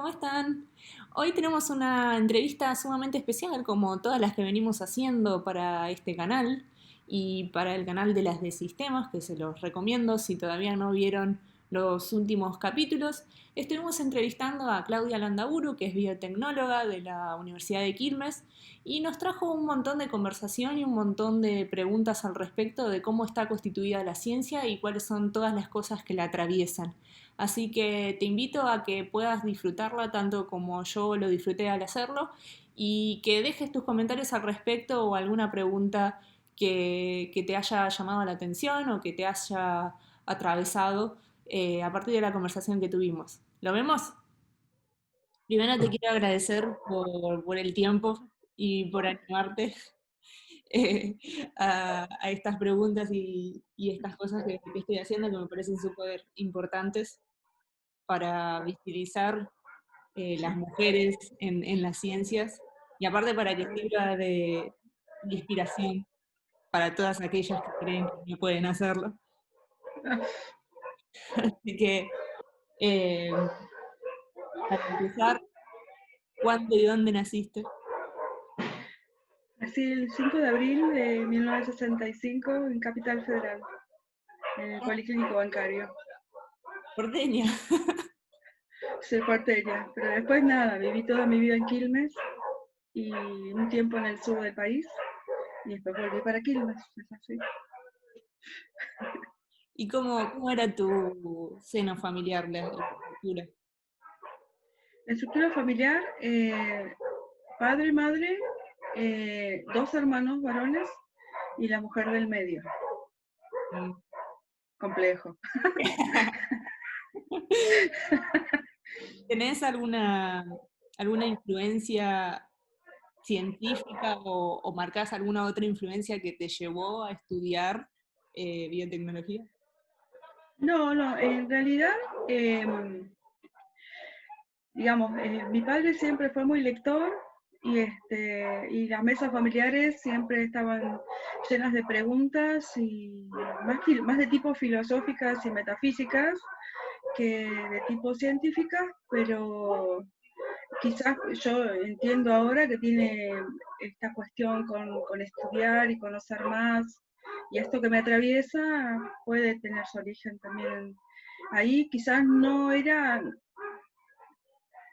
¿cómo están? Hoy tenemos una entrevista sumamente especial, como todas las que venimos haciendo para este canal y para el canal de las de sistemas, que se los recomiendo si todavía no vieron los últimos capítulos. Estuvimos entrevistando a Claudia Landaburu, que es biotecnóloga de la Universidad de Quilmes, y nos trajo un montón de conversación y un montón de preguntas al respecto de cómo está constituida la ciencia y cuáles son todas las cosas que la atraviesan. Así que te invito a que puedas disfrutarla tanto como yo lo disfruté al hacerlo y que dejes tus comentarios al respecto o alguna pregunta que te haya llamado la atención o que te haya atravesado a partir de la conversación que tuvimos. ¿Lo vemos? Primero te quiero agradecer por el tiempo y por animarte eh, a estas preguntas y estas cosas que estoy haciendo que me parecen súper importantes para visibilizar las mujeres en las ciencias y aparte para que sirva de inspiración para todas aquellas que creen que no pueden hacerlo. Así que, eh, para empezar, ¿cuándo y dónde naciste? Nací el 5 de abril de 1965 en Capital Federal, en el Policlínico Bancario. Porteña. Soy porteña, pero después nada, viví toda mi vida en Quilmes y un tiempo en el sur del país y después volví para Quilmes, es así. ¿Y cómo era tu seno familiar, la estructura? La estructura familiar, padre y madre, dos hermanos varones y la mujer del medio. Mm. Complejo. ¿Tenés alguna influencia científica o marcás alguna otra influencia que te llevó a estudiar biotecnología? No, no, en realidad, eh, digamos, mi padre siempre fue muy lector y las mesas familiares siempre estaban llenas de preguntas y más de tipo filosóficas y metafísicas que de tipo científicas, pero quizás yo entiendo ahora que tiene esta cuestión con estudiar y conocer más, y esto que me atraviesa puede tener su origen también ahí. Quizás no era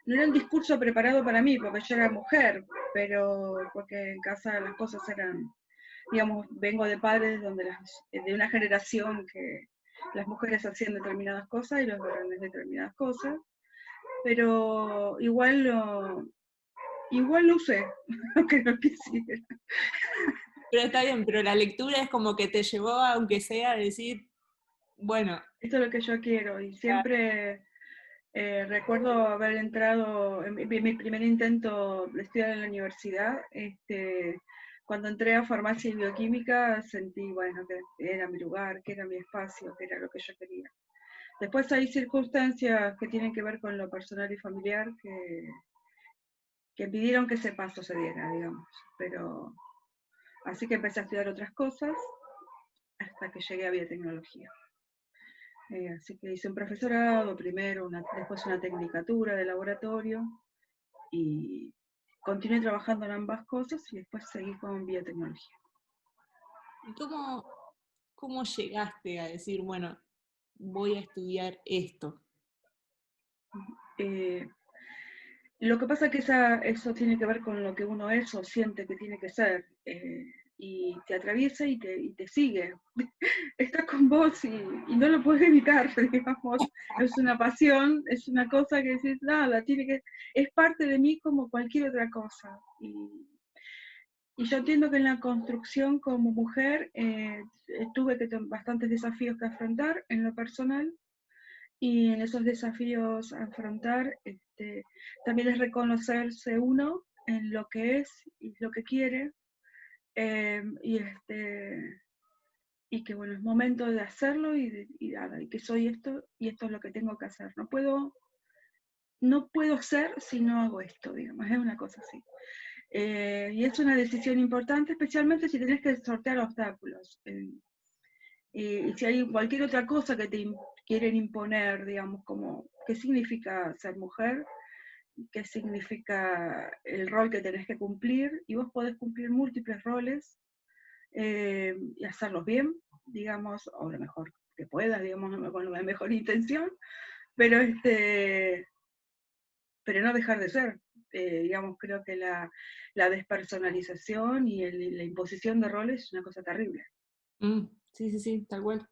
un discurso preparado para mí, porque yo era mujer, pero porque en casa las cosas eran, digamos, vengo de padres de una generación que las mujeres hacían determinadas cosas y los varones determinadas cosas, pero igual lo usé, aunque no quisiera. Pero está bien, pero la lectura es como que te llevó, aunque sea, a decir, bueno, Esto es lo que yo quiero y siempre recuerdo haber entrado en mi primer intento de estudiar en la universidad. Cuando entré a farmacia y bioquímica sentí, bueno, que era mi lugar, que era mi espacio, que era lo que yo quería. Después hay circunstancias que tienen que ver con lo personal y familiar que impidieron que ese paso se diera, digamos. Pero así que empecé a estudiar otras cosas hasta que llegué a biotecnología. Así que hice un profesorado primero, después una tecnicatura de laboratorio y continué trabajando en ambas cosas y después seguí con biotecnología. ¿y cómo llegaste a decir, bueno, voy a estudiar esto? Eh, lo que pasa es que eso tiene que ver con lo que uno es o siente que tiene que ser, y te atraviesa y te sigue. Está con vos y no lo puedes evitar, digamos. Es una pasión, es una cosa que decís, nada, es parte de mí como cualquier otra cosa. Y yo entiendo que en la construcción como mujer tuve bastantes desafíos que afrontar en lo personal, y en esos desafíos a afrontar también es reconocerse uno en lo que es y lo que quiere, eh, y, y que bueno, es momento de hacerlo y que soy esto y esto es lo que tengo que hacer. No puedo ser si no hago esto, digamos, es una cosa así. Y es una decisión importante, especialmente si tenés que sortear obstáculos. Y si hay cualquier otra cosa que quieren imponer, digamos, como qué significa ser mujer, qué significa el rol que tenés que cumplir, y vos podés cumplir múltiples roles y hacerlos bien, digamos, o lo mejor que puedas, digamos, con la mejor intención, pero, pero no dejar de ser. Digamos, creo que la despersonalización y la imposición de roles es una cosa terrible. Sí, sí, sí, tal cual.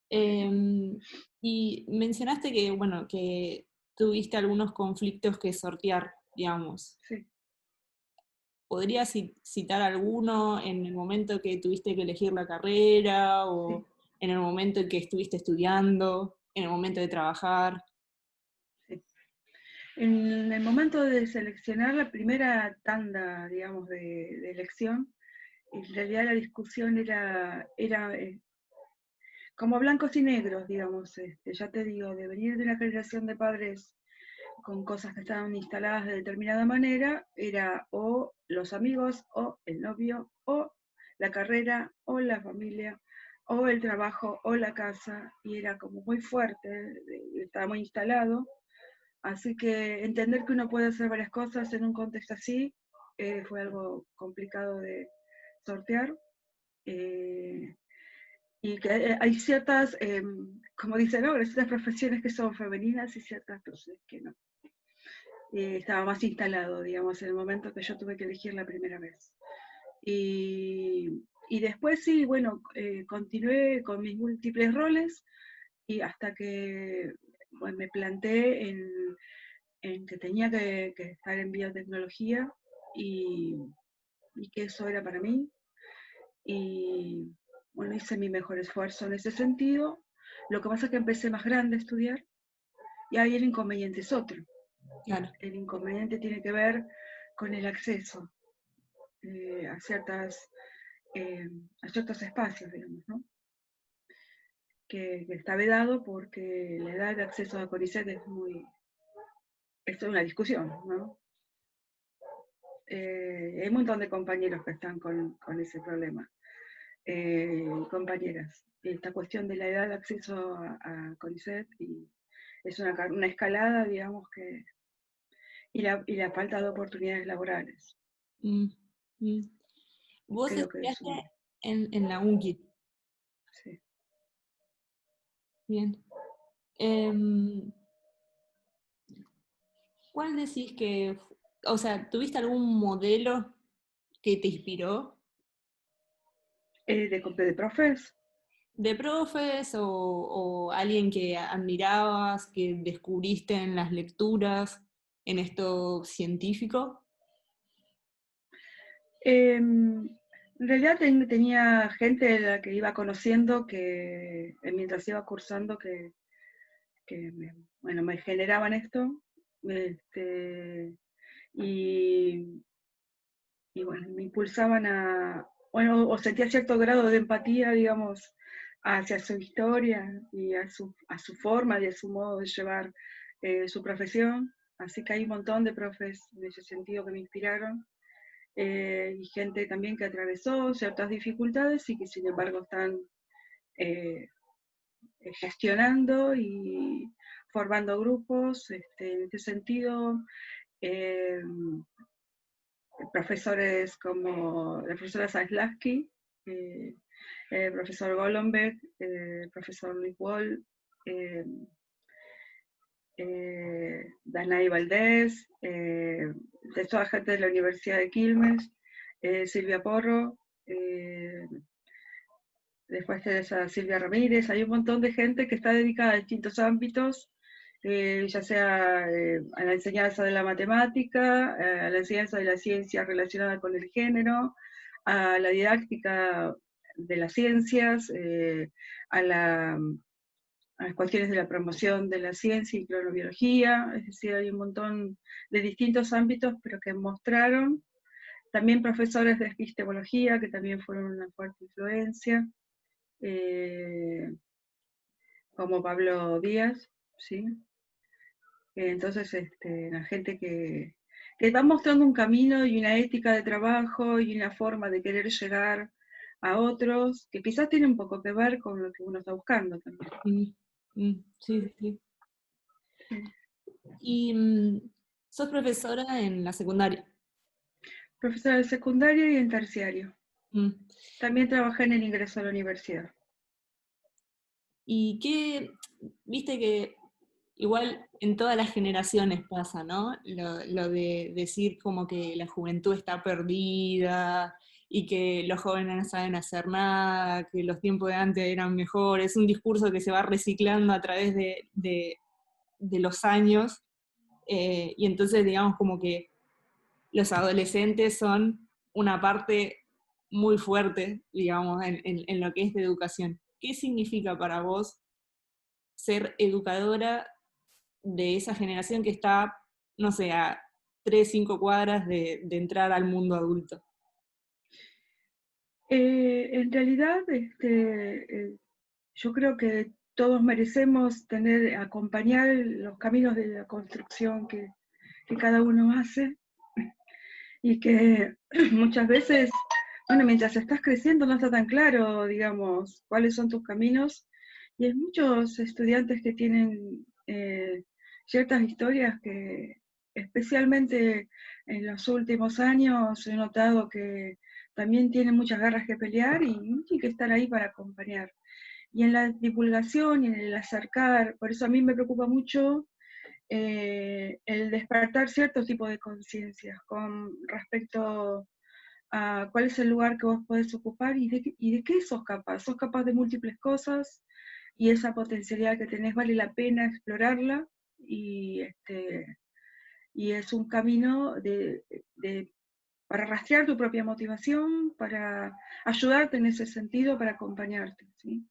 Y mencionaste que, bueno, que tuviste algunos conflictos que sortear, digamos. Sí, ¿Podrías citar alguno en el momento que tuviste que elegir la carrera sí, o en el momento en que estuviste estudiando, en el momento de trabajar? sí. En el momento de seleccionar la primera tanda, digamos, de elección, en realidad la discusión era como blancos y negros, digamos. Ya te digo, de venir de una generación de padres con cosas que estaban instaladas de determinada manera, era o los amigos, o el novio, o la carrera, o la familia, o el trabajo, o la casa, y era como muy fuerte, estaba muy instalado. Así que entender que uno puede hacer varias cosas en un contexto así fue algo complicado de sortear. Eh, y que hay ciertas, como dicen ahora, ciertas profesiones que son femeninas y ciertas que no. Estaba más instalado, digamos, en el momento que yo tuve que elegir la primera vez. Y después sí, bueno, continué con mis múltiples roles y hasta que bueno, me planté en que tenía que estar en biotecnología y, y que eso era para mí. Y bueno, hice mi mejor esfuerzo en ese sentido. Lo que pasa es que empecé más grande a estudiar y ahí el inconveniente es otro. Claro. El inconveniente tiene que ver con el acceso a, a ciertos espacios, digamos, ¿no? Que está vedado porque la edad de acceso a CONICET es una discusión, ¿no? Hay un montón de compañeros que están con ese problema, compañeras. Esta cuestión de la edad de acceso a CONICET y es una escalada, digamos, y la falta de oportunidades laborales. Mm, mm. Vos Creo que es estudiaste un... en la UNCI. Sí. Bien. Em, ¿Cuál decís que, o sea, tuviste algún modelo que te inspiró? De profes. ¿De profes o alguien que admirabas, que descubriste en las lecturas, en esto científico? En realidad tenía gente de la que iba conociendo que mientras iba cursando que bueno, me generaban esto. Este, y, y bueno, me impulsaban a, bueno, o sentía cierto grado de empatía, digamos, hacia su historia y a su forma y a su modo de llevar su profesión. Así que hay un montón de profes en ese sentido que me inspiraron. Y gente también que atravesó ciertas dificultades y que sin embargo están eh, gestionando y formando grupos. En este sentido, eh, profesores como la profesora Zaslavsky, eh, el profesor Golombek, el profesor Luis Wall, eh, Danay Valdés, de toda gente de la Universidad de Quilmes, Silvia Porro, después tenés a Silvia Ramírez, hay un montón de gente que está dedicada a distintos ámbitos, ya sea a la enseñanza de la matemática, a la enseñanza de la ciencia relacionada con el género, a la didáctica de las ciencias, a, la, a las cuestiones de la promoción de la ciencia y cronobiología, es decir, hay un montón de distintos ámbitos, pero que mostraron, también profesores de epistemología, que también fueron una fuerte influencia, eh, como Pablo Díaz, ¿sí? Entonces, la gente que va mostrando un camino y una ética de trabajo y una forma de querer llegar a otros, que quizás tiene un poco que ver con lo que uno está buscando también. Mm, sí, sí, sí. Sí. Y Sos profesora en la secundaria. Profesora de secundaria y en terciario. Mm. También trabajé en el ingreso a la universidad. Y qué, viste que igual en todas las generaciones pasa, ¿no? Lo de decir como que la juventud está perdida y que los jóvenes no saben hacer nada, que los tiempos de antes eran mejores. Es un discurso que se va reciclando a través de los años. Y entonces, digamos, como que los adolescentes son una parte muy fuerte, digamos, en lo que es de educación. ¿Qué significa para vos ser educadora de esa generación que está, no sé, a 3, 5 cuadras de entrar al mundo adulto? En realidad, yo creo que todos merecemos acompañar los caminos de la construcción que cada uno hace y que muchas veces, bueno, mientras estás creciendo no está tan claro, digamos, cuáles son tus caminos. Y hay muchos estudiantes que tienen ciertas historias que, especialmente en los últimos años, he notado que también tienen muchas garras que pelear y que están ahí para acompañar. Y en la divulgación y en el acercar, por eso a mí me preocupa mucho el despertar cierto tipo de conciencias con respecto a cuál es el lugar que vos podés ocupar y de qué sos capaz. Sos capaz de múltiples cosas y esa potencialidad que tenés vale la pena explorarla y, y es un camino para rastrear tu propia motivación, para ayudarte en ese sentido, para acompañarte. ¿Sí?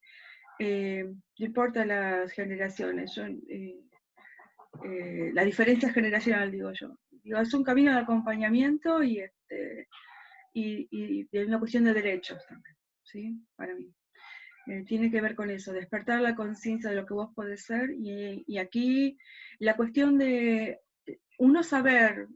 No importa las generaciones, la diferencia generacional, digo yo. Digo, es un camino de acompañamiento y de una cuestión de derechos también, ¿sí? Para mí. Tiene que ver con eso, despertar la conciencia de lo que vos podés ser y aquí la cuestión de uno saber,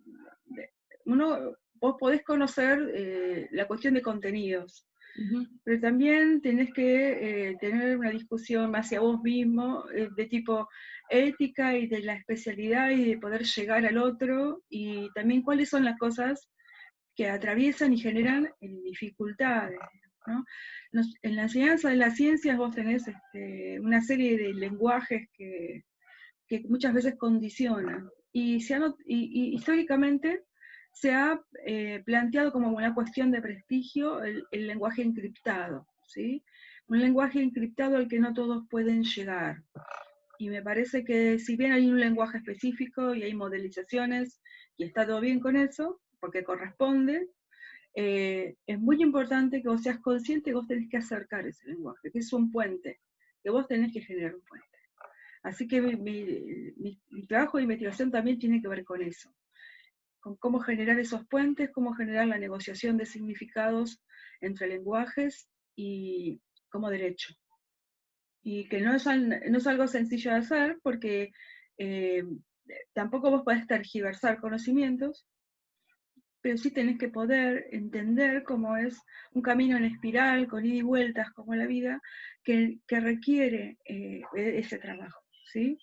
vos podés conocer la cuestión de contenidos, Ujú. pero también tenés que tener una discusión hacia vos mismo de tipo ética y de la especialidad y de poder llegar al otro y también cuáles son las cosas que atraviesan y generan dificultades. ¿No? En la enseñanza de las ciencias vos tenés una serie de lenguajes que muchas veces condicionan. Y históricamente se ha planteado como una cuestión de prestigio el lenguaje encriptado, ¿sí? Un lenguaje encriptado al que no todos pueden llegar. Y me parece que si bien hay un lenguaje específico y hay modelizaciones, y está todo bien con eso, porque corresponde, es muy importante que vos seas consciente que vos tenés que acercar ese lenguaje, que es un puente, que vos tenés que generar un puente. Así que mi trabajo de investigación también tiene que ver con eso, con cómo generar esos puentes, cómo generar la negociación de significados entre lenguajes y como derecho. Y que no es algo sencillo de hacer porque eh, tampoco vos podés tergiversar conocimientos, pero sí tenés que poder entender cómo es un camino en espiral, con ida y vueltas, como la vida, que requiere ese trabajo, ¿sí?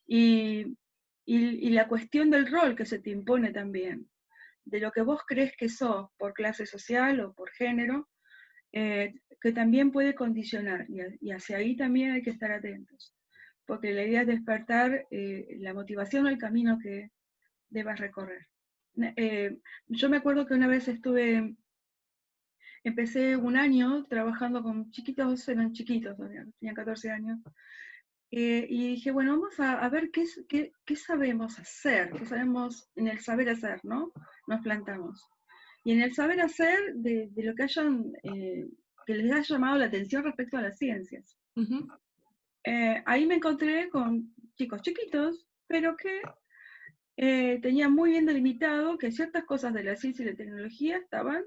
Y, y la cuestión del rol que se te impone también, de lo que vos crees que sos por clase social o por género, que también puede condicionar, y hacia ahí también hay que estar atentos, porque la idea es despertar la motivación o el camino que debas recorrer. Yo me acuerdo que una vez empecé un año trabajando con chiquitos, eran chiquitos, tenían 14 años, y dije, bueno, vamos a ver qué sabemos hacer, qué sabemos en el saber hacer, ¿no? Nos plantamos. Y en el saber hacer de lo que les haya llamado la atención respecto a las ciencias. Ujú. Ahí me encontré con chicos chiquitos, pero que tenían muy bien delimitado que ciertas cosas de la ciencia y la tecnología estaban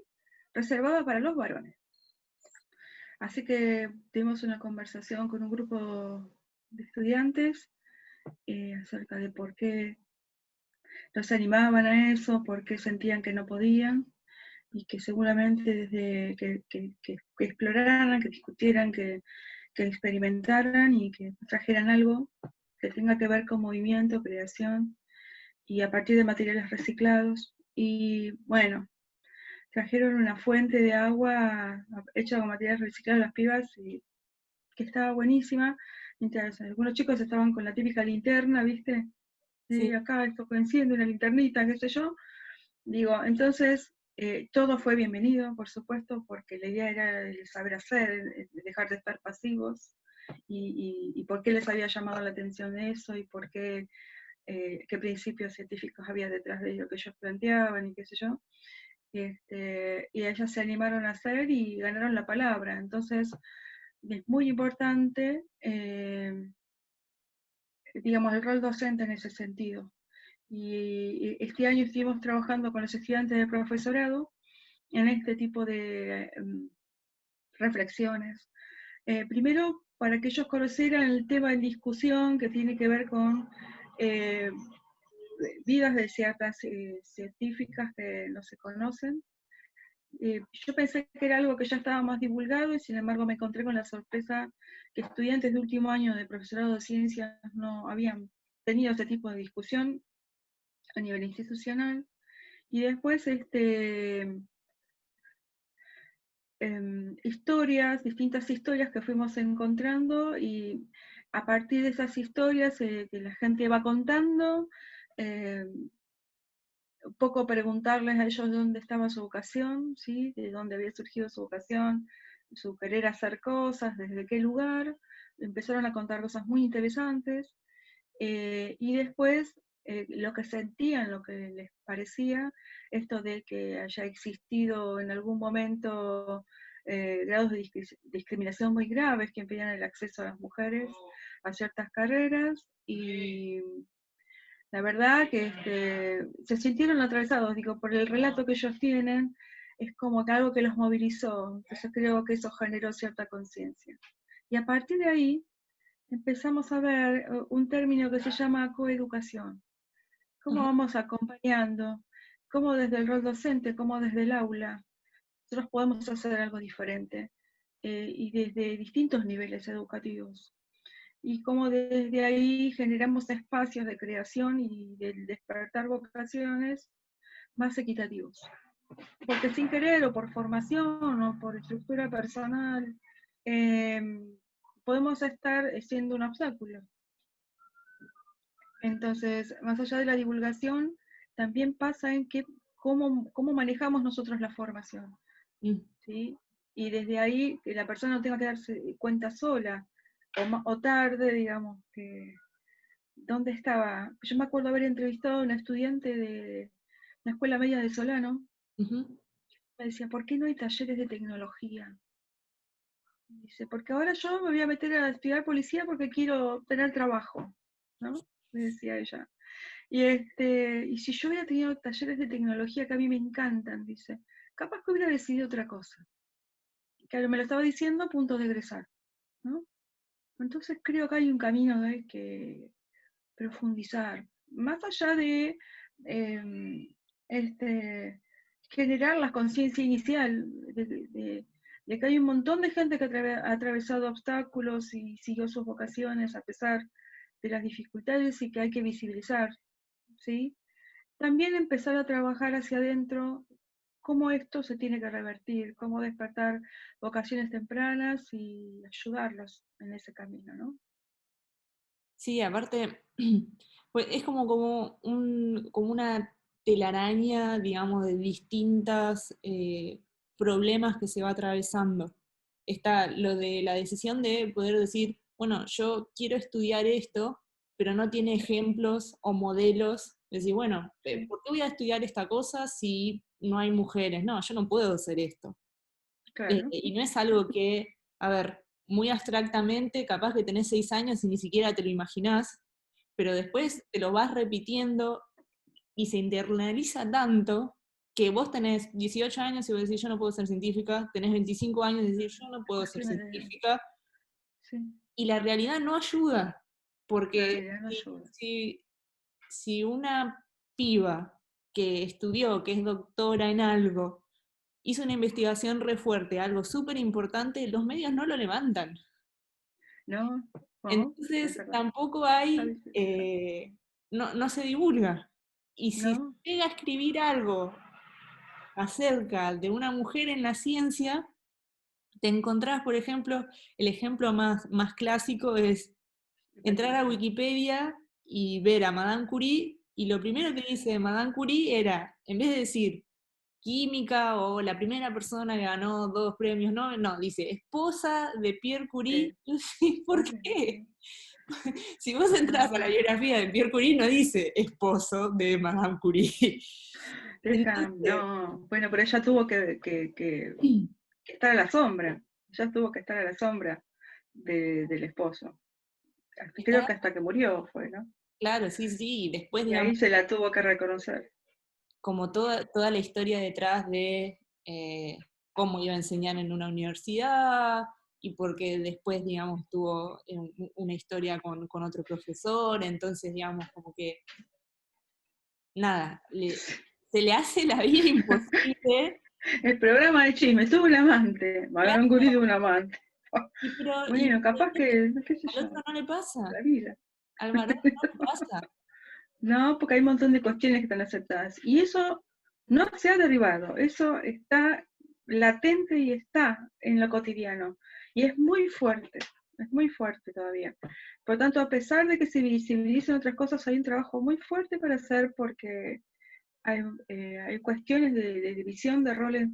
reservadas para los varones. Así que tuvimos una conversación con un grupo de estudiantes acerca de por qué no se animaban a eso, por qué sentían que no podían, y que seguramente desde que exploraran, que discutieran, que experimentaran y que trajeran algo que tenga que ver con movimiento, creación y a partir de materiales reciclados. Y bueno, trajeron una fuente de agua hecha con materiales reciclados las pibas, y que estaba buenísima, mientras algunos chicos estaban con la típica linterna, ¿viste? Sí. Acá esto enciende una linternita, qué sé yo. Digo, entonces todo fue bienvenido, por supuesto, porque la idea era el saber hacer, dejar de estar pasivos, y por qué les había llamado la atención eso, y por qué, qué principios científicos había detrás de lo que ellos planteaban, y qué sé yo. Y ellas se animaron a hacer y ganaron la palabra. Entonces, es muy importante, digamos, el rol docente en ese sentido. Y este año estuvimos trabajando con los estudiantes de profesorado en este tipo de reflexiones. Primero, para que ellos conocieran el tema en discusión que tiene que ver con eh, vidas de ciertas científicas que no se conocen. Yo pensé que era algo que ya estaba más divulgado, y sin embargo me encontré con la sorpresa que estudiantes de último año de profesorado de ciencias no habían tenido este tipo de discusión a nivel institucional. Y después historias, distintas historias que fuimos encontrando, y a partir de esas historias que la gente va contando, un poco preguntarles a ellos de dónde estaba su vocación, ¿sí? De dónde había surgido su vocación, su querer hacer cosas, desde qué lugar. Empezaron a contar cosas muy interesantes, y después lo que sentían, lo que les parecía, esto de que haya existido en algún momento grados de discriminación muy graves que impedían el acceso a las mujeres a ciertas carreras, y la verdad que se sintieron atravesados, digo, por el relato que ellos tienen, es como que algo que los movilizó. Entonces creo que eso generó cierta conciencia. Y a partir de ahí empezamos a ver un término que se llama coeducación. Cómo Ajá. vamos acompañando, cómo desde el rol docente, cómo desde el aula, nosotros podemos hacer algo diferente, y desde distintos niveles educativos. Y cómo desde ahí generamos espacios de creación y de despertar vocaciones más equitativos. Porque sin querer, o por formación, o por estructura personal, eh, podemos estar siendo un obstáculo. Entonces, más allá de la divulgación, también pasa en que cómo manejamos nosotros la formación, Mm. ¿sí? Y desde ahí, que la persona no tenga que darse cuenta sola, o tarde, digamos, que dónde estaba. Yo me acuerdo haber entrevistado a una estudiante de la escuela media de Solano. Ujú. Me decía, ¿por qué no hay talleres de tecnología? Dice, porque ahora yo me voy a meter a estudiar policía porque quiero tener trabajo, ¿no? Me decía ella. Y si yo hubiera tenido talleres de tecnología que a mí me encantan, dice, capaz que hubiera decidido otra cosa. Claro, me lo estaba diciendo a punto de egresar, ¿no? Entonces creo que hay un camino que profundizar, más allá de eh, este, generar la conciencia inicial de que hay un montón de gente que ha atravesado obstáculos y siguió sus vocaciones a pesar de las dificultades, y que hay que visibilizar, ¿sí? También empezar a trabajar hacia adentro cómo esto se tiene que revertir, cómo despertar vocaciones tempranas y ayudarlos en ese camino, ¿no? Sí, aparte, pues es como una telaraña, digamos, de distintas problemas que se va atravesando. Está lo de la decisión de poder decir, bueno, yo quiero estudiar esto, pero no tiene ejemplos o modelos. Decir, bueno, Sí, ¿por qué voy a estudiar esta cosa si no hay mujeres? No, yo no puedo hacer esto. claro. Y no es algo que, a ver, muy abstractamente, capaz que tenés 6 años y ni siquiera te lo imaginás, pero después te lo vas repitiendo y se internaliza tanto que vos tenés 18 años y vos decís, yo no puedo ser científica, tenés 25 años y decís, yo no puedo ser Cuestiones de... científica, Sí, y la realidad no ayuda, la porque realidad no ayuda. si, si una piba que estudió, que es doctora en algo, hizo una investigación re fuerte, algo súper importante, los medios no lo levantan. No, no, es Entonces verdad. tampoco Está hay, visibilizado. no se divulga. Y si ¿no? llega a escribir algo acerca de una mujer en la ciencia, te encontrás, por ejemplo, el ejemplo más clásico es entrar a Wikipedia y ver a Madame Curie, y lo primero que dice de Madame Curie era, en vez de decir química o la primera persona que ganó 2 premios Nobel, no, dice esposa de Pierre Curie. ¿Por qué? Si vos entras a la Ah, biografía de Pierre Curie, no dice esposo de Madame Curie. Entonces, no, bueno, pero ella tuvo que estar a la sombra, ella tuvo que estar a la sombra del esposo. Creo está que hasta que murió fue, ¿no? claro, sí, sí, y después, Y digamos, ahí se la tuvo que reconocer. como toda la historia detrás de cómo iba a enseñar en una universidad y porque después, digamos, tuvo una historia con otro profesor, entonces, digamos, como que, nada, se le hace la vida imposible. El programa de chisme, tuvo un amante, Claro, Madame Curie tuvo un amante. y Bueno, capaz que, qué sé al yo, otro no le pasa, la vida. al varón no le pasa. No, porque hay un montón de cuestiones que están aceptadas. Y eso no se ha derribado, eso está latente y está en lo cotidiano. Y es muy fuerte todavía. Por lo tanto, a pesar de que se visibilicen otras cosas, hay un trabajo muy fuerte para hacer porque hay cuestiones de división de roles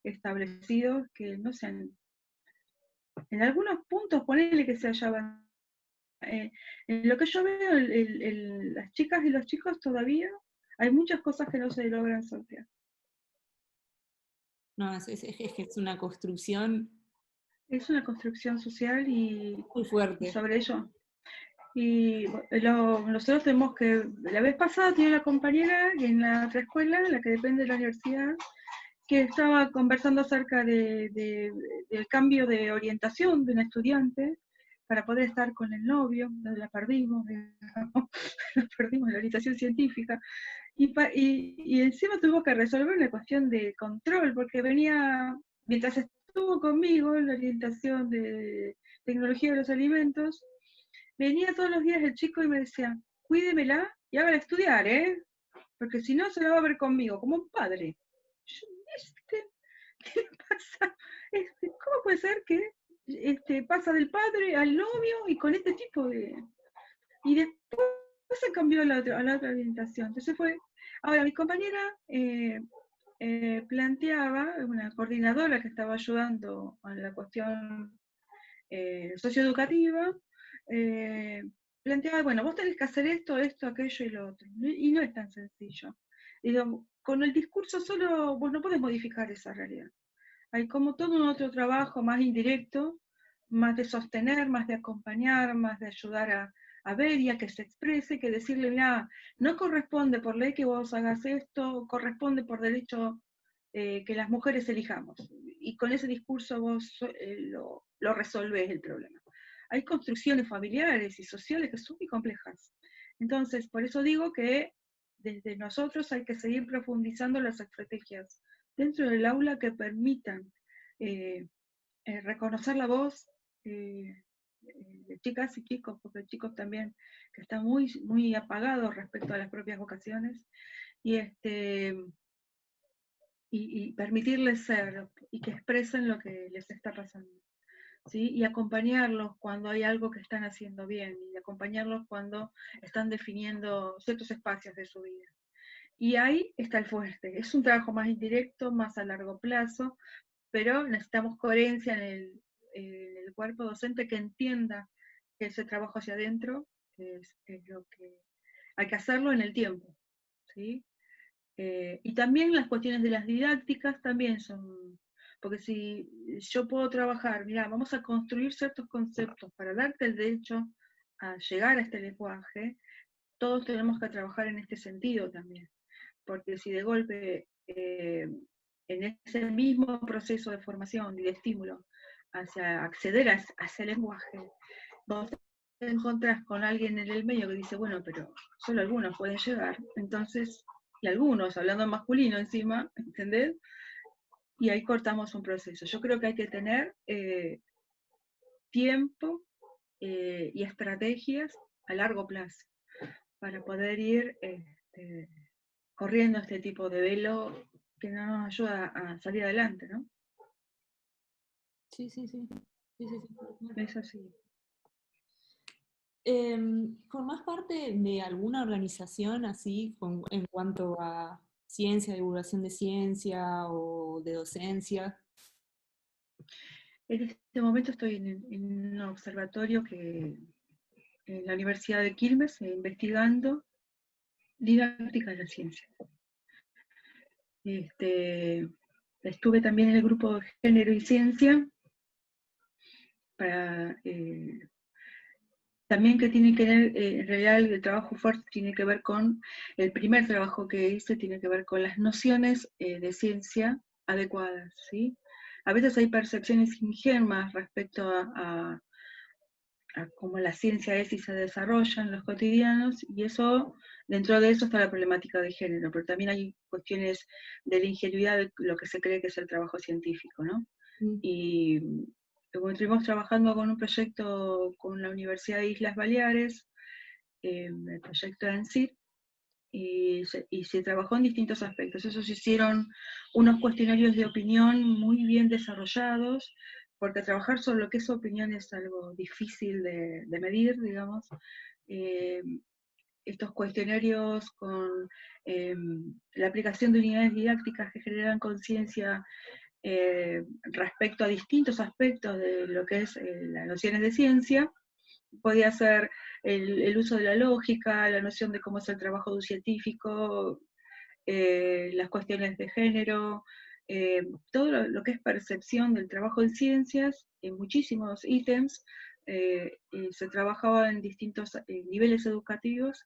establecidos que no se han, en algunos puntos, ponerle que se hallaban. En lo que yo veo, las chicas y los chicos todavía hay muchas cosas que no se logran sortear. No, es una construcción Es una construcción social muy y fuerte. sobre ello. Y nosotros tenemos que, la vez pasada tenía una compañera en la otra escuela, la que depende de la universidad, que estaba conversando acerca del cambio de orientación de un estudiante para poder estar con el novio, la perdimos, digamos, la perdimos en la orientación científica, y encima tuvimos que resolver una cuestión de control, porque venía, mientras estuvo conmigo en la orientación de tecnología de los alimentos, venía todos los días el chico y me decía, cuídemela y hágala estudiar, ¿eh? Porque si no se la va a ver conmigo, como un padre. Yo, ¿este? ¿Qué pasa? ¿Cómo puede ser que pasa del padre al novio y con este tipo de... Y después se cambió a la otra orientación. Entonces fue... Ahora, mi compañera planteaba, una coordinadora que estaba ayudando a la cuestión socioeducativa, eh, planteaba, bueno, vos tenés que hacer esto, esto, aquello y lo otro. Y no es tan sencillo. Digo, con el discurso solo vos no podés modificar esa realidad. Hay como todo un otro trabajo más indirecto, más de sostener, más de acompañar, más de ayudar a ver y a que se exprese, que decirle, mira, no corresponde por ley que vos hagas esto, corresponde por derecho que las mujeres elijamos. Y con ese discurso vos lo resolvés el problema. Hay construcciones familiares y sociales que son muy complejas. Entonces, por eso digo que desde nosotros hay que seguir profundizando las estrategias dentro del aula que permitan eh, reconocer la voz de chicas y chicos, porque chicos también que están muy, muy apagados respecto a las propias vocaciones, y, y permitirles ser y que expresen lo que les está pasando. ¿Sí? Y acompañarlos cuando hay algo que están haciendo bien, y acompañarlos cuando están definiendo ciertos espacios de su vida. Y ahí está el fuerte. Es un trabajo más indirecto, más a largo plazo, pero necesitamos coherencia en el cuerpo docente que entienda que ese trabajo hacia adentro es lo que hay que hacerlo en el tiempo. ¿Sí? Y también las cuestiones de las didácticas también son, porque si yo puedo trabajar, mira, vamos a construir ciertos conceptos para darte el derecho a llegar a este lenguaje, todos tenemos que trabajar en este sentido también, porque si de golpe en ese mismo proceso de formación y de estímulo hacia acceder a ese lenguaje, vos te encontrás con alguien en el medio que dice, bueno, pero solo algunos pueden llegar, entonces, y algunos, hablando en masculino encima, ¿entendés? Y ahí cortamos un proceso. Yo creo que hay que tener tiempo y estrategias a largo plazo para poder ir corriendo este tipo de velo que no nos ayuda a salir adelante, ¿no? Sí, sí, sí. Sí, sí, sí. Es así. ¿Formás parte de alguna organización así en cuanto a ciencia, divulgación de ciencia o de docencia? En este momento estoy en un observatorio que en la Universidad de Quilmes, investigando didáctica de la ciencia. Estuve también en el grupo de género y ciencia, para, también que tiene que ver, en realidad el trabajo fuerte tiene que ver con, el primer trabajo que hice tiene que ver con las nociones de ciencia adecuadas, ¿sí? A veces hay percepciones ingenuas respecto a cómo la ciencia es y se desarrolla en los cotidianos, y eso, dentro de eso está la problemática de género, pero también hay cuestiones de la ingenuidad de lo que se cree que es el trabajo científico, ¿no? Mm. Y como estuvimos trabajando con un proyecto con la Universidad de Islas Baleares, el proyecto ENSIR, y se trabajó en distintos aspectos. Esos se hicieron unos cuestionarios de opinión muy bien desarrollados, porque trabajar sobre lo que es opinión es algo difícil de medir, digamos. Eh, Estos cuestionarios con la aplicación de unidades didácticas que generan conciencia respecto a distintos aspectos de lo que es las nociones de ciencia. Podía ser el uso de la lógica, la noción de cómo es el trabajo de un científico, las cuestiones de género, todo lo que es percepción del trabajo en ciencias, en muchísimos ítems. Se trabajaba en distintos niveles educativos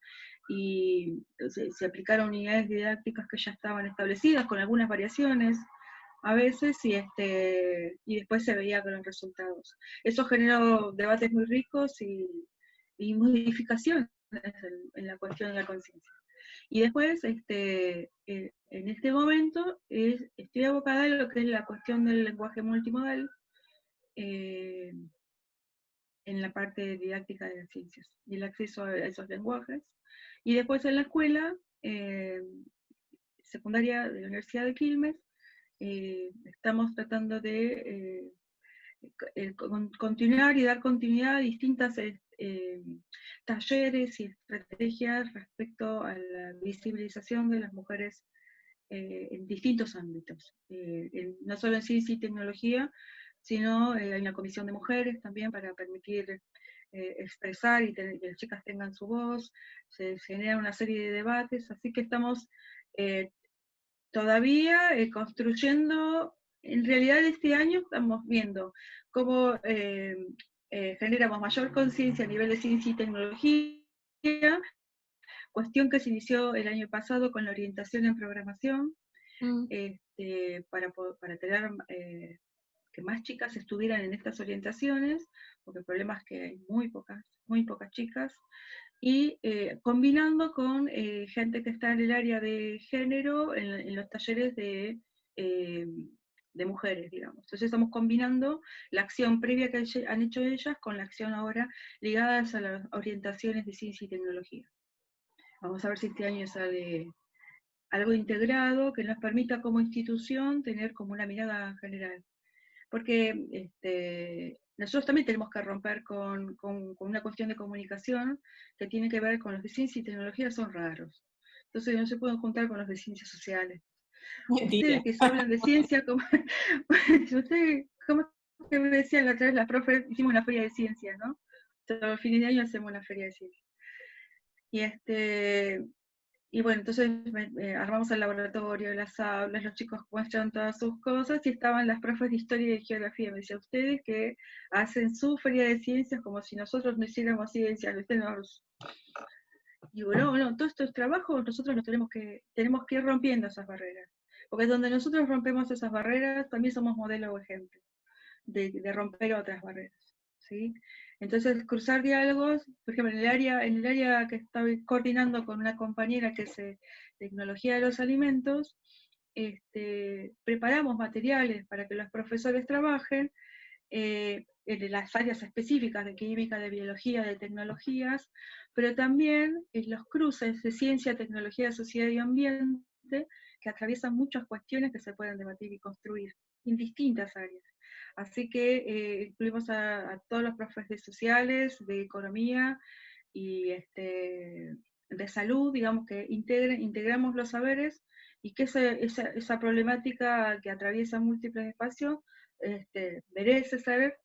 y se aplicaron unidades didácticas que ya estaban establecidas, con algunas variaciones a veces, y después se veía con los resultados. Eso generó debates muy ricos y modificaciones en la cuestión de la conciencia. Y después, en este momento, estoy abocada a lo que es la cuestión del lenguaje multimodal, eh, en la parte didáctica de las ciencias y el acceso a esos lenguajes. Y después en la escuela secundaria de la Universidad de Quilmes, estamos tratando de continuar y dar continuidad a distintas talleres y estrategias respecto a la visibilización de las mujeres en distintos ámbitos, no solo en ciencia y tecnología, sino hay una comisión de mujeres también para permitir expresar y que las chicas tengan su voz. Se genera una serie de debates, así que estamos eh, todavía construyendo. En realidad este año estamos viendo cómo generamos mayor conciencia a nivel de ciencia y tecnología, cuestión que se inició el año pasado con la orientación en programación, Mm. para tener que más chicas estuvieran en estas orientaciones, porque el problema es que hay muy pocas chicas, y combinando con gente que está en el área de género, en los talleres eh, de mujeres, digamos. Entonces estamos combinando la acción previa que han hecho ellas con la acción ahora ligadas a las orientaciones de ciencia y tecnología. Vamos a ver si este año sale algo integrado que nos permita como institución tener como una mirada general. Porque nosotros también tenemos que romper con una cuestión de comunicación que tiene que ver con los de ciencia y tecnología, son raros. Entonces no se pueden juntar con los de ciencias sociales. Mentira. Ustedes que se hablan de ciencia, como, ustedes, ¿cómo que me decían la otra vez, la profe, hicimos una feria de ciencias, ¿no? Todos los fines de año hacemos una feria de ciencias. Y y bueno, entonces armamos el laboratorio, las aulas, los chicos muestran todas sus cosas, y estaban las profes de historia y de geografía. Me decía, ustedes que hacen su feria de ciencias como si nosotros no hiciéramos ciencias, ustedes nos... Digo, no, todos estos trabajos nosotros los tenemos que ir rompiendo esas barreras. Porque donde nosotros rompemos esas barreras, también somos modelo o ejemplo de romper otras barreras, ¿sí? Entonces, cruzar diálogos, por ejemplo, en el área que estoy coordinando con una compañera que es tecnología de los alimentos, preparamos materiales para que los profesores trabajen, en las áreas específicas de química, de biología, de tecnologías, pero también en los cruces de ciencia, tecnología, sociedad y ambiente, que atraviesan muchas cuestiones que se pueden debatir y construir en distintas áreas. Así que incluimos a todos los profesores sociales, de economía y de salud, digamos que integramos los saberes y que esa problemática que atraviesa múltiples espacios merece ser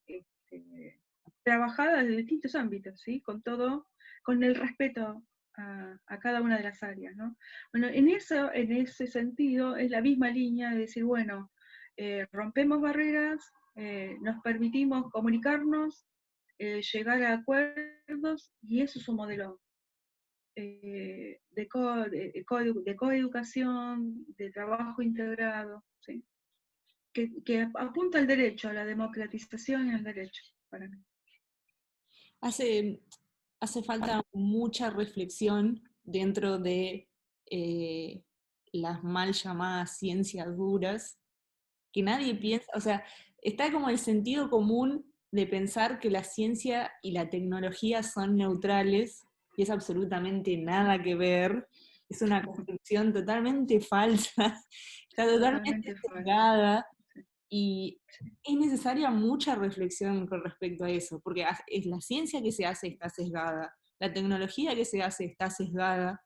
trabajada en distintos ámbitos, ¿sí? Con el respeto a cada una de las áreas, ¿no? Bueno, en ese sentido es la misma línea de decir, bueno, rompemos barreras, nos permitimos comunicarnos, llegar a acuerdos, y eso es un modelo de coeducación, de trabajo integrado, ¿sí? Que apunta al derecho, a la democratización y al derecho, para mí. Hace, hace falta mucha reflexión dentro de eh, las mal llamadas ciencias duras, que nadie piensa, o sea, está como el sentido común de pensar que la ciencia y la tecnología son neutrales, y es absolutamente nada que ver, es una construcción totalmente falsa, está totalmente Totalmente falso. sesgada, y es necesaria mucha reflexión con respecto a eso, porque es la ciencia que se hace está sesgada, la tecnología que se hace está sesgada,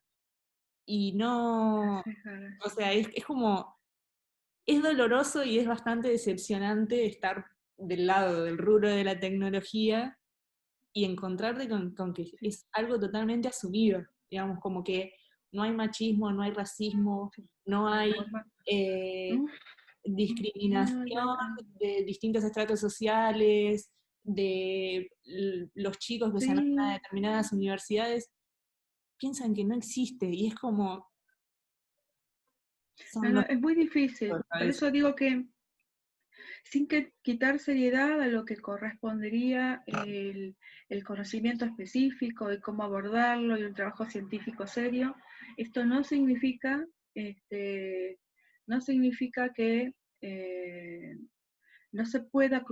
y no, o sea, es como, es doloroso y es bastante decepcionante estar del lado del rubro de la tecnología y encontrarte con que es algo totalmente asumido, digamos, como que no hay machismo, no hay racismo, no hay eh, discriminación de distintos estratos sociales, de los chicos que se anotan a Sí, determinadas universidades, piensan que no existe y es como, no, son no, los es muy difícil. Por cabeza. eso digo que sin que quitar seriedad a lo que correspondería el conocimiento específico y cómo abordarlo y un trabajo científico serio, esto no significa, no significa que no se pueda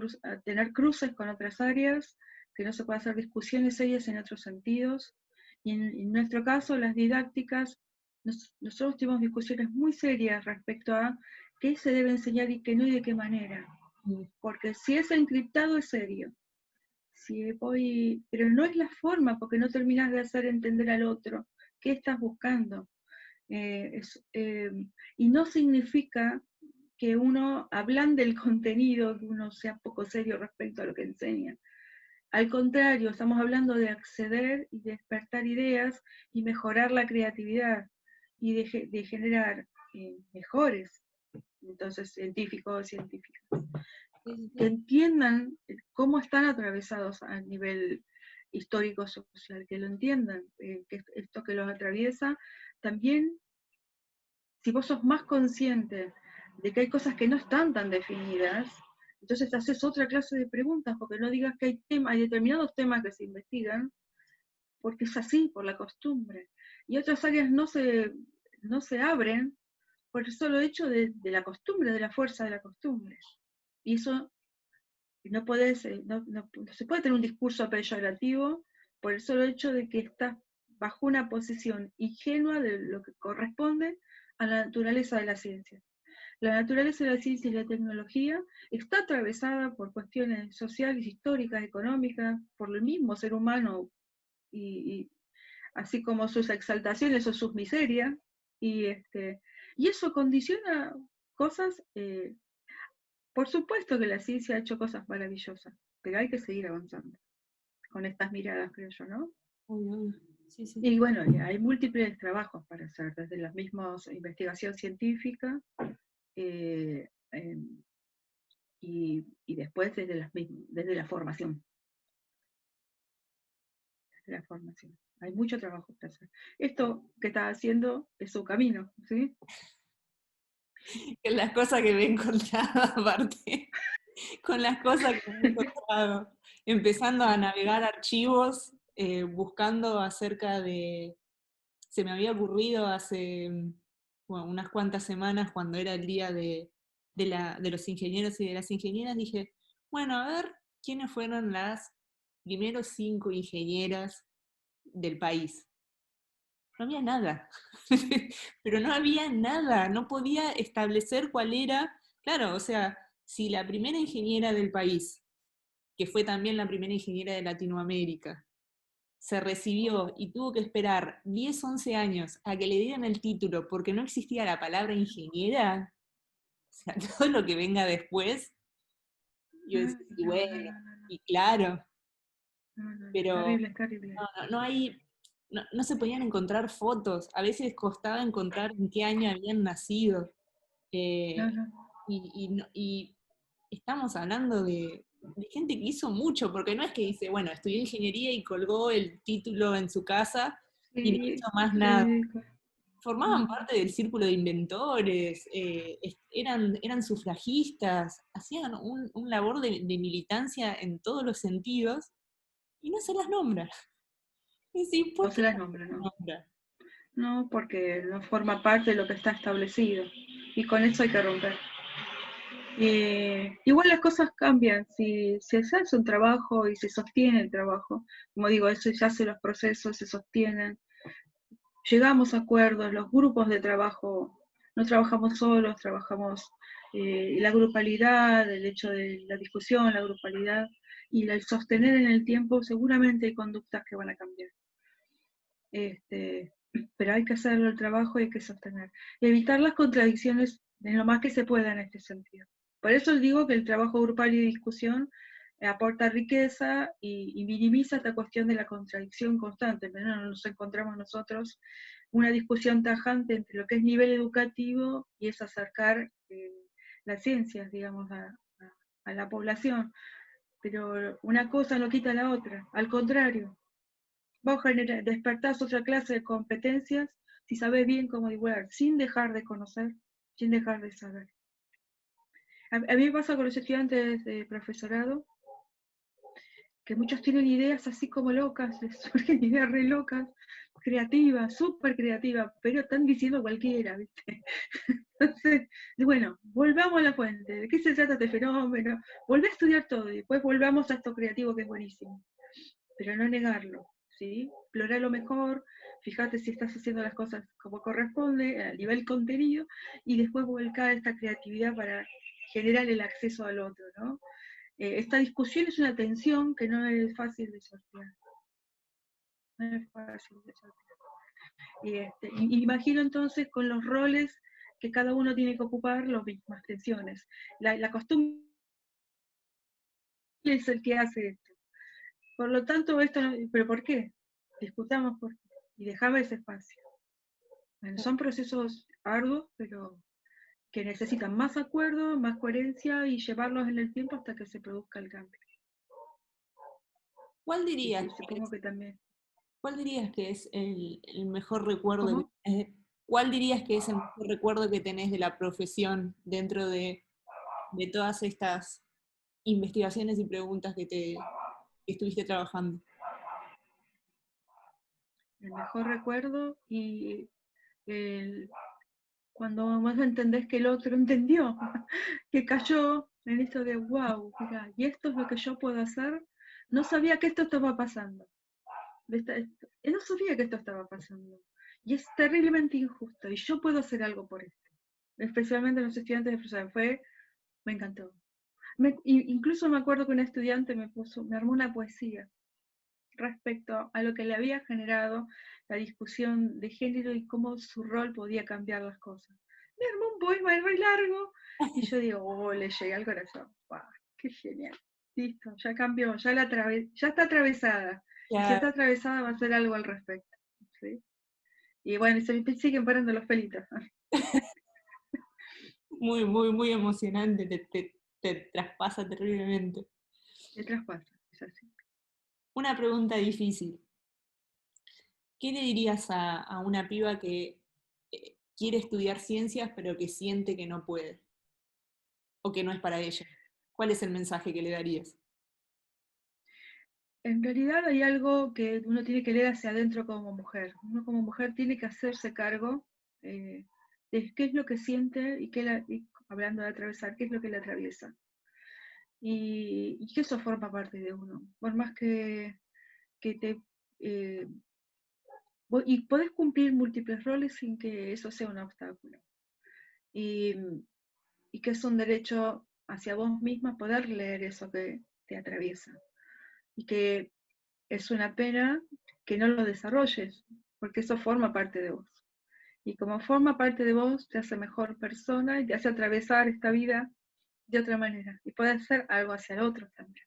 tener cruces con otras áreas, que no se pueda hacer discusiones serias en otros sentidos. Y en nuestro caso, las didácticas, nosotros tuvimos discusiones muy serias respecto a qué se debe enseñar y qué no y de qué manera. Porque si es encriptado es serio. Pero no es la forma, porque no terminas de hacer entender al otro qué estás buscando. Y no significa que uno ablande el contenido, que uno sea poco serio respecto a lo que enseña. Al contrario, estamos hablando de acceder y despertar ideas y mejorar la creatividad y de generar mejores, entonces, científicos o científicas, que entiendan cómo están atravesados a nivel histórico-social, que lo entiendan, que esto que los atraviesa, también si vos sos más consciente de que hay cosas que no están tan definidas, entonces te haces otra clase de preguntas, porque no digas que hay determinados temas que se investigan, porque es así, por la costumbre. Y otras áreas no se abren por el solo hecho de la costumbre, de la fuerza de la costumbre. Y eso no se puede tener un discurso peyorativo por el solo hecho de que estás bajo una posición ingenua de lo que corresponde a la naturaleza de la ciencia. La naturaleza de la ciencia y la tecnología está atravesada por cuestiones sociales, históricas, económicas, por el mismo ser humano, y así como sus exaltaciones o sus miserias, y eso condiciona cosas. Por supuesto que la ciencia ha hecho cosas maravillosas, pero hay que seguir avanzando con estas miradas, creo yo, ¿no? Sí, sí. Y bueno, hay múltiples trabajos para hacer, desde las mismas investigación científica, eh, eh, y después desde la formación. Desde la formación. Hay mucho trabajo para hacer. Esto que está haciendo es su camino, ¿sí? Es las cosas que me he encontrado aparte, con las cosas que me he encontrado, empezando a navegar archivos, buscando acerca de, se me había ocurrido hace bueno, unas cuantas semanas cuando era el día de los ingenieros y de las ingenieras, dije, bueno, a ver, quiénes fueron las primeros 5 ingenieras del país. No había nada, pero no había nada, no podía establecer cuál era, claro, o sea, si la primera ingeniera del país, que fue también la primera ingeniera de Latinoamérica, se recibió y tuvo que esperar 10, 11 años a que le dieran el título porque no existía la palabra ingeniera, o sea, todo lo que venga después, yo No, decía, y no, no, bueno, no, no, no, y claro, no, no, no, pero terrible, terrible. no hay, no se podían encontrar fotos, a veces costaba encontrar en qué año habían nacido. No, Eh, no, y estamos hablando de gente que hizo mucho, porque no es que dice, bueno, estudió ingeniería y colgó el título en su casa y no sí, hizo más nada. sí, Formaban no, parte del círculo de inventores, eran sufragistas, hacían un labor de militancia en todos los sentidos y no se las nombra. Es decir, no ¿por se qué las no nombra, se las no. nombra? No, porque no forma parte de lo que está establecido. Y con eso hay que romper. Igual las cosas cambian, si se hace un trabajo y se sostiene el trabajo, como digo, eso ya hace los procesos, se sostienen, llegamos a acuerdos, los grupos de trabajo, no trabajamos solos, trabajamos la grupalidad, el hecho de la discusión, la grupalidad, y el sostener en el tiempo, seguramente hay conductas que van a cambiar. Pero hay que hacerlo el trabajo y hay que sostener. Y evitar las contradicciones en lo más que se pueda en este sentido. Por eso digo que el trabajo grupal y de discusión aporta riqueza y minimiza esta cuestión de la contradicción constante. Pero no nos encontramos nosotros una discusión tajante entre lo que es nivel educativo y es acercar las ciencias, digamos, a la población. Pero una cosa no quita la otra, al contrario, vos despertás otra clase de competencias si sabés bien cómo divulgar, sin dejar de conocer, sin dejar de saber. A mí me pasa con los estudiantes de profesorado, que muchos tienen ideas así como locas, les surgen ideas re locas, creativas, súper creativas, pero están diciendo cualquiera, ¿viste? Entonces, bueno, volvamos a la fuente, ¿de qué se trata este fenómeno? Volvé a estudiar todo y después volvamos a esto creativo que es buenísimo, pero no negarlo, ¿sí? Explorar lo mejor, fíjate si estás haciendo las cosas como corresponde, a nivel contenido, y después volcar esta creatividad para generar el acceso al otro, ¿no? Esta discusión es una tensión que no es fácil de sortear. No es fácil de sortear. Y imagino entonces con los roles que cada uno tiene que ocupar las mismas tensiones. La costumbre es el que hace esto. Por lo tanto, esto no, ¿pero por qué? Discutamos por qué. Y dejaba ese espacio. Bueno, son procesos arduos, pero que necesitan más acuerdo, más coherencia y llevarlos en el tiempo hasta que se produzca el cambio. ¿Cuál dirías Y supongo que también. ¿Cuál dirías que es el mejor recuerdo que ¿Cómo? tenés? ¿Cuál dirías que es el mejor recuerdo que tenés de la profesión dentro de todas estas investigaciones y preguntas que estuviste trabajando? El mejor recuerdo y el, cuando más entendés que el otro entendió, que cayó en esto de wow, mira, y esto es lo que yo puedo hacer. No sabía que esto estaba pasando. No sabía que esto estaba pasando. Y es terriblemente injusto. Y yo puedo hacer algo por esto. Especialmente los estudiantes de filosofía. Me encantó. Incluso me acuerdo que un estudiante me armó una poesía respecto a lo que le había generado la discusión de género y cómo su rol podía cambiar las cosas. Me armó un poema muy largo y yo digo, oh, le llegué al corazón. ¡Wow! ¡Qué genial! Listo, ya cambió, ya está atravesada. Y si Ya, está atravesada va a hacer algo al respecto. ¿Sí? Y bueno, se me siguen parando los pelitos. muy, muy, muy emocionante, te traspasa terriblemente. ¿Qué traspasa? Es así. Una pregunta difícil. ¿Qué le dirías a una piba que quiere estudiar ciencias pero que siente que no puede o que no es para ella? ¿Cuál es el mensaje que le darías? En realidad hay algo que uno tiene que leer hacia adentro como mujer. Uno como mujer tiene que hacerse cargo eh, de qué es lo que siente y hablando de atravesar, qué es lo que le atraviesa. y que eso forma parte de uno. Por más que te... y podés cumplir múltiples roles sin que eso sea un obstáculo. Y, y que es un derecho hacia vos misma poder leer eso que te atraviesa. Y que es una pena que no lo desarrolles, porque eso forma parte de vos. Y como forma parte de vos, te hace mejor persona y te hace atravesar esta vida de otra manera. Y puede hacer algo hacia el otro también.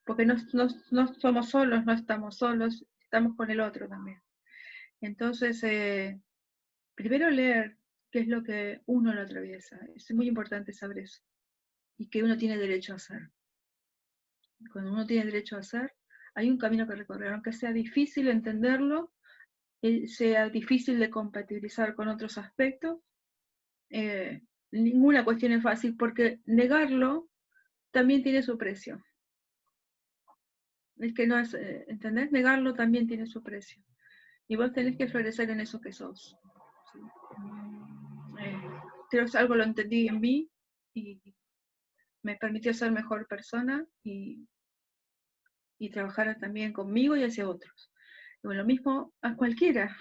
Porque no somos solos, no estamos solos, estamos con el otro también. Entonces, primero leer qué es lo que uno lo atraviesa. Es muy importante saber eso. Y que uno tiene derecho a hacer. Cuando uno tiene derecho a hacer, hay un camino que recorrer, aunque sea difícil entenderlo, sea difícil de compatibilizar con otros aspectos, ninguna cuestión es fácil porque negarlo también tiene su precio. Es que no es, ¿entendés? Negarlo también tiene su precio. Y vos tenés que florecer en eso que sos. ¿Sí? Creo que algo lo entendí en mí y me permitió ser mejor persona y trabajar también conmigo y hacia otros. Y bueno, lo mismo a cualquiera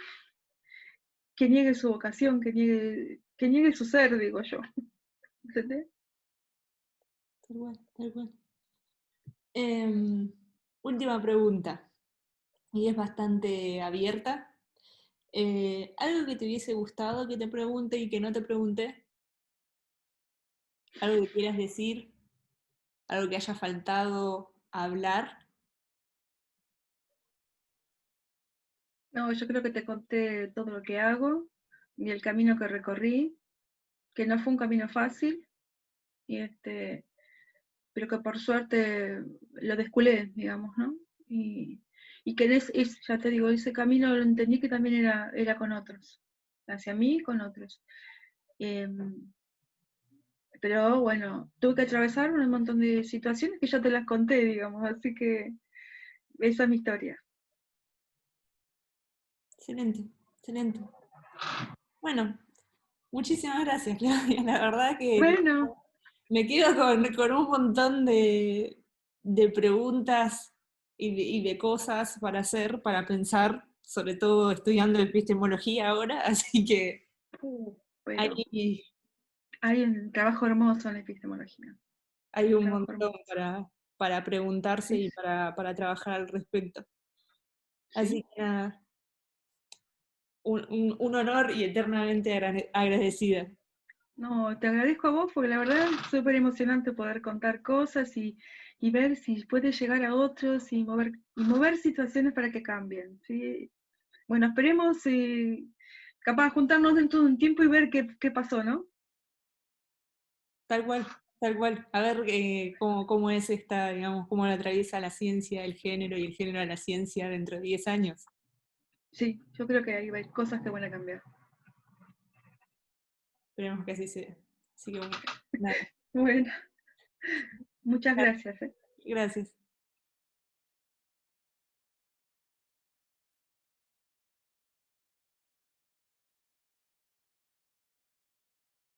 que niegue su vocación, que niegue su ser, digo yo. ¿Entendés? Tal cual, tal cual. Última pregunta, y es bastante abierta. ¿Algo que te hubiese gustado que te pregunte y que no te pregunté? ¿Algo que quieras decir? ¿Algo que haya faltado hablar? No, yo creo que te conté todo lo que hago y el camino que recorrí, que no fue un camino fácil, y pero que por suerte lo desculé, digamos, ¿no? Y que ya te digo, ese camino lo entendí que también era con otros, hacia mí y con otros. Eh, pero bueno, tuve que atravesar un montón de situaciones que ya te las conté, digamos, así que esa es mi historia. Excelente, excelente. Bueno, muchísimas gracias, Claudia. La verdad que Bueno, me quedo con un montón de preguntas y de cosas para hacer, para pensar, sobre todo estudiando epistemología ahora, así que pero hay, hay un trabajo hermoso en la epistemología, hay un un trabajo montón hermoso. para preguntarse Sí, y para trabajar al respecto. Así sí. que nada, un honor y eternamente agradecida. No, te agradezco a vos porque la verdad es súper emocionante poder contar cosas y ver si puede llegar a otros y mover situaciones para que cambien. ¿Sí? Bueno, esperemos capaz juntarnos dentro de un tiempo y ver qué pasó, ¿no? Tal cual, tal cual. A ver cómo es esta, digamos, cómo la atraviesa la ciencia, el género y el género a la ciencia dentro de 10 años. Sí, yo creo que hay cosas que van a cambiar. Esperemos que así sea. Así que bueno, nada. Bueno, muchas gracias. Gracias.